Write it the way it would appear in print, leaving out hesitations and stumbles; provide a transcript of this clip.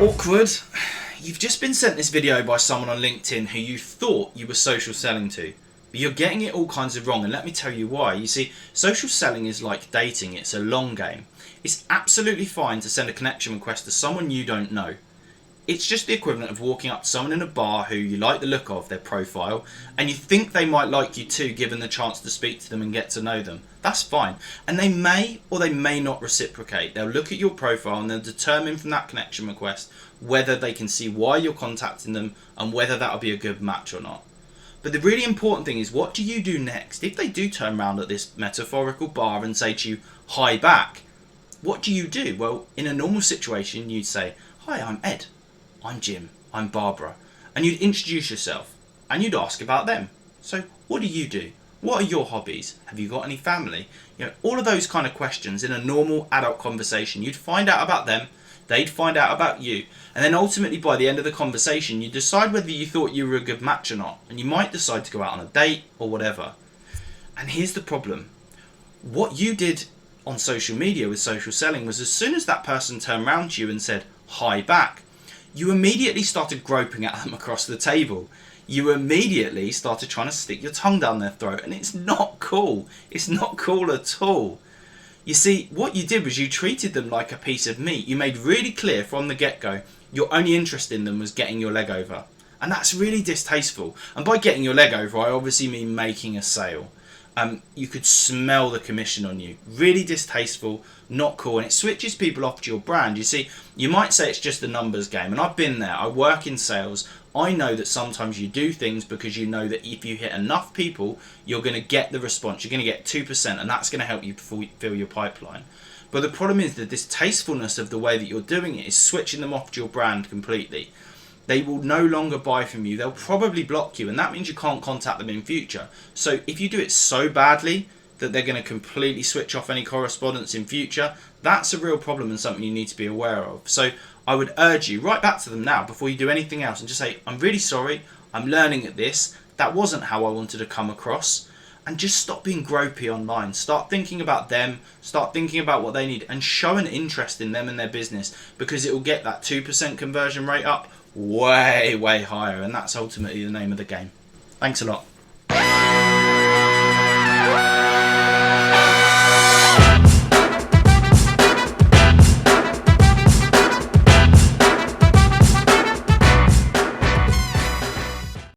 Awkward. You've just been sent this video by someone on LinkedIn who you thought you were social selling to, but you're getting it all kinds of wrong, and let me tell you why. You see, social selling is like dating, it's a long game. It's absolutely fine to send a connection request to someone you don't know. It's just the equivalent of walking up to someone in a bar who you like the look of, their profile, and you think they might like you too, given the chance to speak to them and get to know them. That's fine. And they may or they may not reciprocate. They'll look at your profile and they'll determine from that connection request whether they can see why you're contacting them and whether that'll be a good match or not. But the really important thing is, what do you do next? If they do turn around at this metaphorical bar and say to you, "Hi back," what do you do? Well, in a normal situation, you'd say, "Hi, I'm Ed. I'm Jim. I'm Barbara." And you'd introduce yourself and you'd ask about them. So what do you do? What are your hobbies? Have you got any family? You know, all of those kind of questions in a normal adult conversation. You'd find out about them, they'd find out about you, and then ultimately by the end of the conversation you decide whether you thought you were a good match or not, and you might decide to go out on a date or whatever. And here's the problem. What you did on social media with social selling was, as soon as that person turned around to you and said "hi back," you immediately started groping at them across the table. You immediately started trying to stick your tongue down their throat, and it's not cool. It's not cool at all. You see, what you did was you treated them like a piece of meat. You made really clear from the get-go your only interest in them was getting your leg over. And that's really distasteful. And by getting your leg over, I obviously mean making a sale. You could smell the commission on you. Really distasteful, not cool, and it switches people off to your brand. You see, you might say it's just a numbers game, and I've been there. I work in sales. I know that sometimes you do things because you know that if you hit enough people, you're going to get the response. You're going to get 2%, and that's going to help you fill your pipeline. But the problem is the distastefulness of the way that you're doing it is switching them off to your brand completely. They will no longer buy from you. They'll probably block you, and that means you can't contact them in future. So if you do it so badly that they're going to completely switch off any correspondence in future, that's a real problem and something you need to be aware of. So I would urge you, write back to them now before you do anything else and just say, "I'm really sorry, I'm learning at this. That wasn't how I wanted to come across." And just stop being gropey online. Start thinking about them, start thinking about what they need, and show an interest in them and their business, because it will get that 2% conversion rate up way higher, and that's ultimately the name of the game. Thanks a lot.